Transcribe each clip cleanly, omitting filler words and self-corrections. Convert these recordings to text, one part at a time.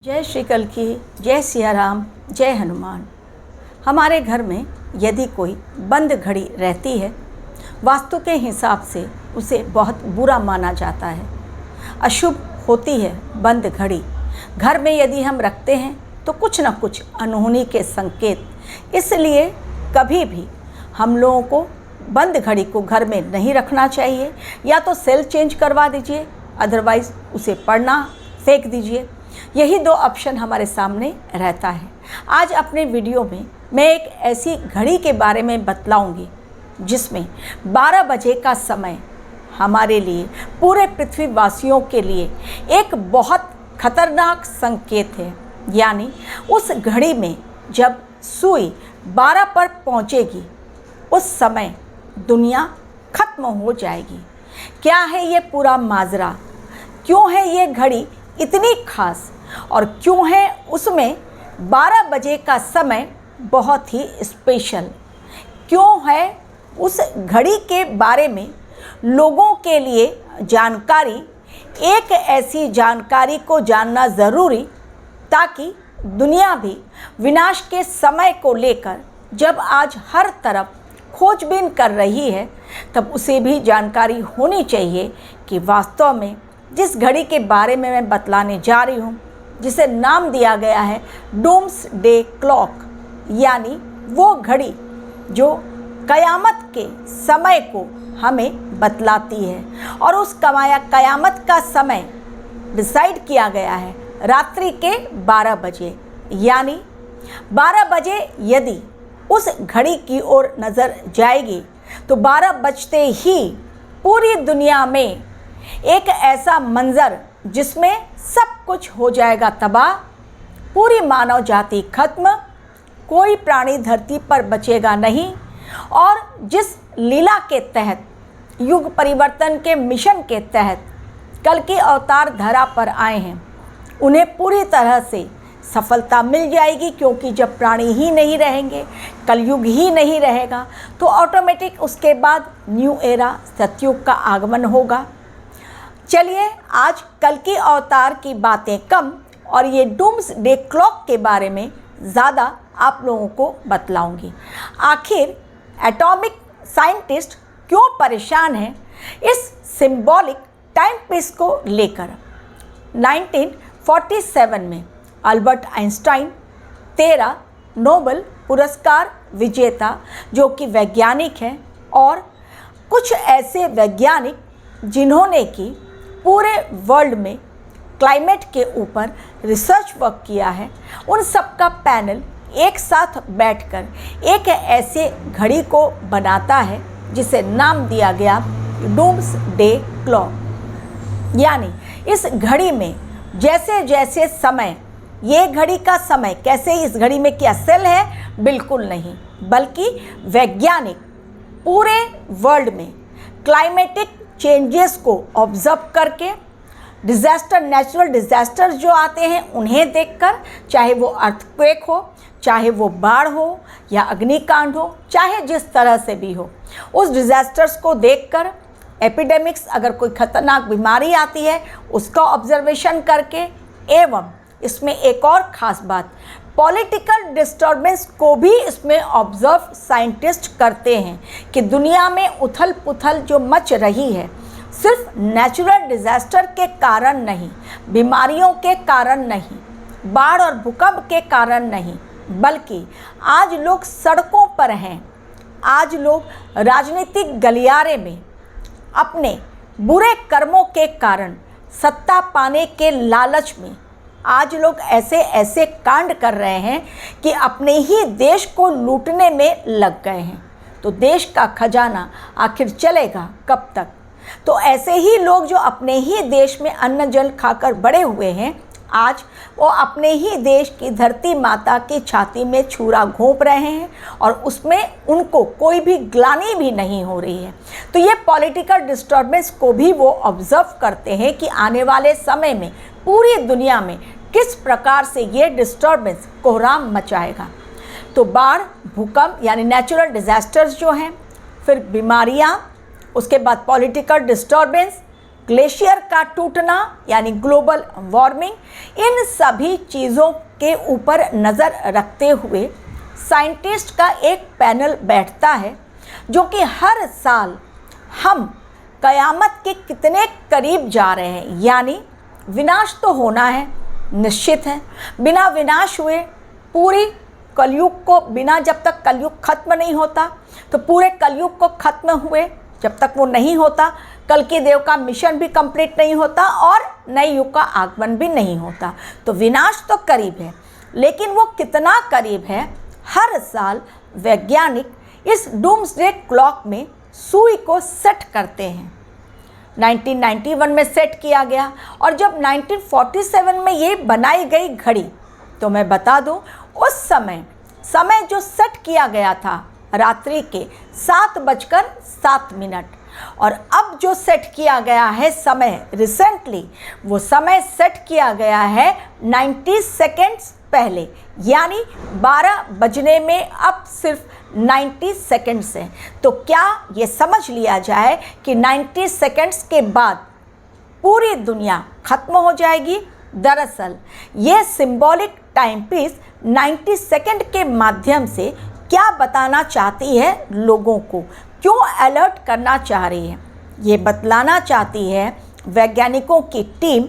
जय श्री कल्कि, जय सिया राम, जय हनुमान। हमारे घर में यदि कोई बंद घड़ी रहती है, वास्तु के हिसाब से उसे बहुत बुरा माना जाता है, अशुभ होती है बंद घड़ी। घर में यदि हम रखते हैं तो कुछ न कुछ अनहोनी के संकेत, इसलिए कभी भी हम लोगों को बंद घड़ी को घर में नहीं रखना चाहिए। या तो सेल चेंज करवा दीजिए, अदरवाइज़ उसे पढ़ना फेंक दीजिए। यही दो ऑप्शन हमारे सामने रहता है। आज अपने वीडियो में मैं एक ऐसी घड़ी के बारे में बतलाऊंगी जिसमें 12 बजे का समय हमारे लिए, पूरे पृथ्वीवासियों के लिए एक बहुत खतरनाक संकेत है। यानी उस घड़ी में जब सुई 12 पर पहुंचेगी, उस समय दुनिया खत्म हो जाएगी। क्या है ये पूरा माजरा? क्यों है ये घड़ी इतनी खास और क्यों है उसमें 12 बजे का समय बहुत ही स्पेशल? क्यों है उस घड़ी के बारे में लोगों के लिए जानकारी, एक ऐसी जानकारी को जानना ज़रूरी ताकि दुनिया भी विनाश के समय को लेकर जब आज हर तरफ खोजबीन कर रही है, तब उसे भी जानकारी होनी चाहिए कि वास्तव में जिस घड़ी के बारे में मैं बतलाने जा रही हूँ, जिसे नाम दिया गया है डूम्सडे क्लॉक, यानी वो घड़ी जो कयामत के समय को हमें बतलाती है। और उस कयामत का समय डिसाइड किया गया है रात्रि के 12 बजे। यानी 12 बजे यदि उस घड़ी की ओर नज़र जाएगी तो 12 बजते ही पूरी दुनिया में एक ऐसा मंजर जिसमें सब कुछ हो जाएगा तबाह, पूरी मानव जाति खत्म, कोई प्राणी धरती पर बचेगा नहीं। और जिस लीला के तहत, युग परिवर्तन के मिशन के तहत कल्कि अवतार धरा पर आए हैं, उन्हें पूरी तरह से सफलता मिल जाएगी। क्योंकि जब प्राणी ही नहीं रहेंगे, कलयुग ही नहीं रहेगा, तो ऑटोमेटिक उसके बाद न्यू एरा, सतयुग का आगमन होगा। चलिए आज कल्कि अवतार की बातें कम और ये डूम्सडे क्लॉक के बारे में ज़्यादा आप लोगों को बतलाऊंगी। आखिर एटॉमिक साइंटिस्ट क्यों परेशान हैं इस सिंबॉलिक टाइम पीस को लेकर। 1947 में अल्बर्ट आइंस्टाइन, 13 नोबेल पुरस्कार विजेता जो कि वैज्ञानिक हैं, और कुछ ऐसे वैज्ञानिक जिन्होंने कि पूरे वर्ल्ड में क्लाइमेट के ऊपर रिसर्च वर्क किया है, उन सब का पैनल एक साथ बैठकर एक ऐसे घड़ी को बनाता है जिसे नाम दिया गया डूम्सडे क्लॉक। यानी इस घड़ी में जैसे जैसे समय, ये घड़ी का समय कैसे, इस घड़ी में क्या सेल है? बिल्कुल नहीं, बल्कि वैज्ञानिक पूरे वर्ल्ड में क्लाइमेटिक चेंजेस को ऑब्जर्व करके, डिज़ास्टर, नेचुरल डिज़ास्टर्स जो आते हैं उन्हें देखकर, चाहे वो अर्थक्वेक हो, चाहे वो बाढ़ हो या अग्निकांड हो, चाहे जिस तरह से भी हो, उस डिज़ास्टर्स को देखकर, एपिडेमिक्स, अगर कोई खतरनाक बीमारी आती है उसका ऑब्जर्वेशन करके, एवं इसमें एक और ख़ास बात, पॉलिटिकल डिस्टर्बेंस को भी इसमें ऑब्जर्व साइंटिस्ट करते हैं कि दुनिया में उथल पुथल जो मच रही है, सिर्फ नेचुरल डिज़ास्टर के कारण नहीं, बीमारियों के कारण नहीं, बाढ़ और भूकंप के कारण नहीं, बल्कि आज लोग सड़कों पर हैं, आज लोग राजनीतिक गलियारे में अपने बुरे कर्मों के कारण, सत्ता पाने के लालच में आज लोग ऐसे ऐसे कांड कर रहे हैं कि अपने ही देश को लूटने में लग गए हैं। तो देश का खजाना आखिर चलेगा कब तक? तो ऐसे ही लोग जो अपने ही देश में अन्न जल खाकर बड़े हुए हैं, आज वो अपने ही देश की धरती माता की छाती में छुरा घोंप रहे हैं और उसमें उनको कोई भी ग्लानि भी नहीं हो रही है। तो ये पॉलिटिकल डिस्टर्बेंस को भी वो ऑब्जर्व करते हैं कि आने वाले समय में पूरी दुनिया में किस प्रकार से ये डिस्टर्बेंस कोहराम मचाएगा। तो बाढ़, भूकंप यानी नेचुरल डिज़ास्टर्स जो हैं, फिर बीमारियाँ, उसके बाद पॉलिटिकल डिस्टर्बेंस, ग्लेशियर का टूटना यानी ग्लोबल वार्मिंग, इन सभी चीज़ों के ऊपर नज़र रखते हुए साइंटिस्ट का एक पैनल बैठता है जो कि हर साल हम कयामत के कितने करीब जा रहे हैं, यानी विनाश तो होना है, निश्चित है। बिना विनाश हुए पूरी कलयुग को, बिना जब तक कलयुग खत्म नहीं होता तो पूरे कलयुग को खत्म हुए जब तक वो नहीं होता, कल्कि देव का मिशन भी कंप्लीट नहीं होता और नए युग का आगमन भी नहीं होता। तो विनाश तो करीब है, लेकिन वो कितना करीब है, हर साल वैज्ञानिक इस डूम्सडे क्लॉक में सुई को सेट करते हैं। 1991 में सेट किया गया और जब 1947 में ये बनाई गई घड़ी, तो मैं बता दूं उस समय जो सेट किया गया था रात्रि के 7:07 और अब जो सेट किया गया है समय रिसेंटली, वो समय सेट किया गया है 90 सेकेंड्स पहले, यानी 12 बजने में अब सिर्फ 90 सेकेंड्स हैं। तो क्या ये समझ लिया जाए कि 90 सेकेंड्स के बाद पूरी दुनिया खत्म हो जाएगी? दरअसल ये सिंबॉलिक टाइम पीस 90 सेकेंड के माध्यम से क्या बताना चाहती है लोगों को, क्यों अलर्ट करना चाह रही है? ये बतलाना चाहती है वैज्ञानिकों की टीम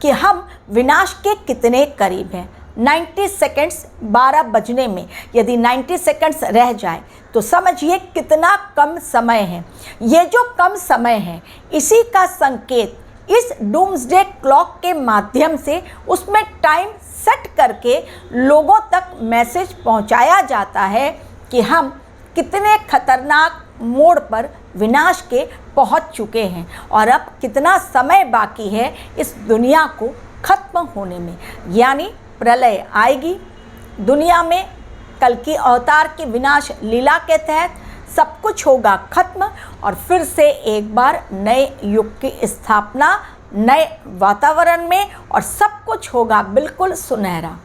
कि हम विनाश के कितने करीब हैं। 90 सेकेंड्स 12 बजने में यदि 90 सेकेंड्स रह जाए तो समझिए कितना कम समय है। ये जो कम समय है, इसी का संकेत इस डूम्सडे क्लॉक के माध्यम से उसमें टाइम सेट करके लोगों तक मैसेज पहुंचाया जाता है कि हम कितने खतरनाक मोड़ पर विनाश के पहुंच चुके हैं और अब कितना समय बाकी है इस दुनिया को खत्म होने में, यानी प्रलय आएगी दुनिया में। कल की अवतार की विनाश लीला के तहत सब कुछ होगा खत्म और फिर से एक बार नए युग की स्थापना, नए वातावरण में, और सब कुछ होगा बिल्कुल सुनहरा।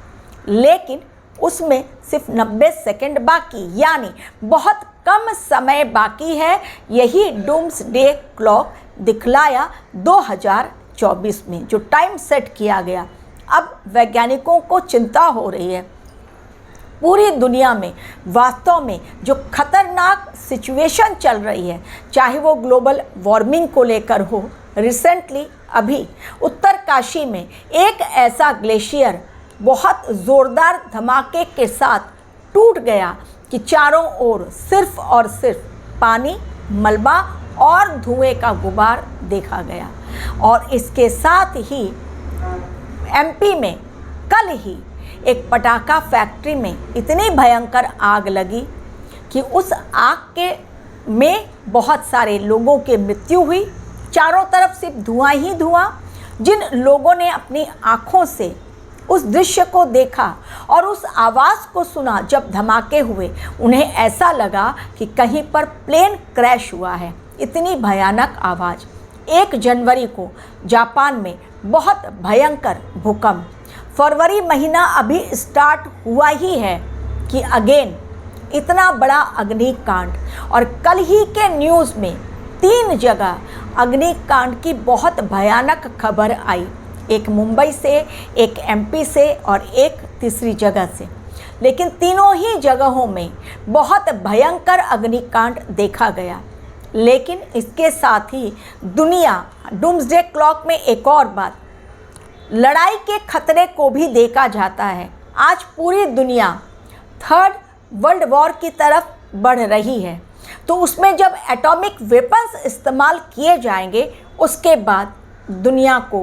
लेकिन उसमें सिर्फ 90 सेकेंड बाकी, यानी बहुत कम समय बाकी है। यही डूम्सडे क्लॉक दिखलाया 2024 में जो टाइम सेट किया गया। अब वैज्ञानिकों को चिंता हो रही है पूरी दुनिया में वास्तव में जो खतरनाक सिचुएशन चल रही है, चाहे वो ग्लोबल वार्मिंग को लेकर हो। रिसेंटली अभी उत्तरकाशी में एक ऐसा ग्लेशियर बहुत ज़ोरदार धमाके के साथ टूट गया कि चारों ओर सिर्फ और सिर्फ पानी, मलबा और धुएं का गुबार देखा गया। और इसके साथ ही एमपी में कल ही एक पटाखा फैक्ट्री में इतनी भयंकर आग लगी कि उस आग के में बहुत सारे लोगों की मृत्यु हुई। चारों तरफ सिर्फ धुआं ही धुआं। जिन लोगों ने अपनी आँखों से उस दृश्य को देखा और उस आवाज़ को सुना जब धमाके हुए, उन्हें ऐसा लगा कि कहीं पर प्लेन क्रैश हुआ है। इतनी भयानक आवाज़। 1 जनवरी को जापान में बहुत भयंकर भूकंप। फरवरी महीना अभी स्टार्ट हुआ ही है कि अगेन इतना बड़ा अग्निकांड। और कल ही के न्यूज़ में 3 जगह अग्निकांड की बहुत भयानक खबर आई, एक मुंबई से, एक एमपी से और एक तीसरी जगह से। लेकिन तीनों ही जगहों में बहुत भयंकर अग्निकांड देखा गया। लेकिन इसके साथ ही दुनिया डूम्सडे क्लॉक में एक और बात, लड़ाई के खतरे को भी देखा जाता है। आज पूरी दुनिया 3rd वर्ल्ड वॉर की तरफ बढ़ रही है, तो उसमें जब एटॉमिक वेपन्स इस्तेमाल किए जाएंगे, उसके बाद दुनिया को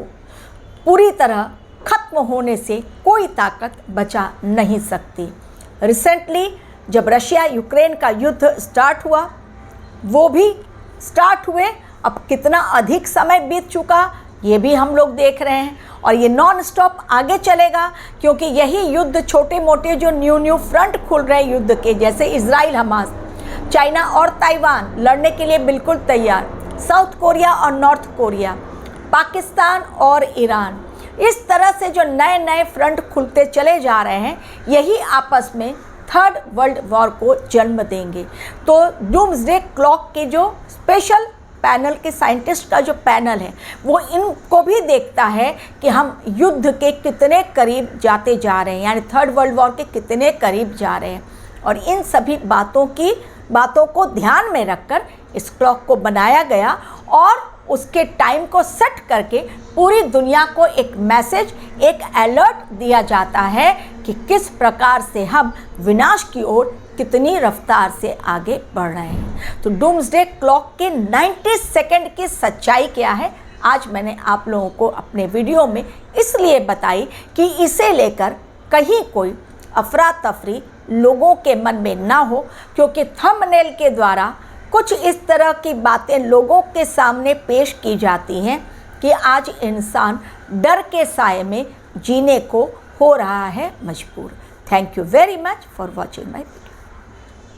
पूरी तरह खत्म होने से कोई ताकत बचा नहीं सकती। रिसेंटली जब रशिया यूक्रेन का युद्ध स्टार्ट हुआ, वो भी स्टार्ट हुए, अब कितना अधिक समय बीत चुका ये भी हम लोग देख रहे हैं। और ये नॉन स्टॉप आगे चलेगा, क्योंकि यही युद्ध छोटे मोटे जो न्यू फ्रंट खुल रहे युद्ध के, जैसे इजराइल हमास, चाइना और ताइवान लड़ने के लिए बिल्कुल तैयार, साउथ कोरिया और नॉर्थ कोरिया, पाकिस्तान और ईरान, इस तरह से जो नए नए फ्रंट खुलते चले जा रहे हैं, यही आपस में 3rd वर्ल्ड वॉर को जन्म देंगे। तो डूम्सडे क्लॉक के जो स्पेशल पैनल के साइंटिस्ट का जो पैनल है वो इनको भी देखता है कि हम युद्ध के कितने करीब जाते जा रहे हैं, यानी थर्ड वर्ल्ड वॉर के कितने करीब जा रहे हैं। और इन सभी बातों को ध्यान में रखकर इस क्लॉक को बनाया गया और उसके टाइम को सेट करके पूरी दुनिया को एक मैसेज, एक अलर्ट दिया जाता है कि किस प्रकार से हम विनाश की ओर कितनी रफ्तार से आगे बढ़ रहे हैं। तो डूम्सडे क्लॉक के 90 सेकंड की सच्चाई क्या है, आज मैंने आप लोगों को अपने वीडियो में इसलिए बताई कि इसे लेकर कहीं कोई अफरा तफरी लोगों के मन में ना हो, क्योंकि थंबनेल के द्वारा कुछ इस तरह की बातें लोगों के सामने पेश की जाती हैं कि आज इंसान डर के साए में जीने को हो रहा है मजबूर। Thank you very much for watching my video.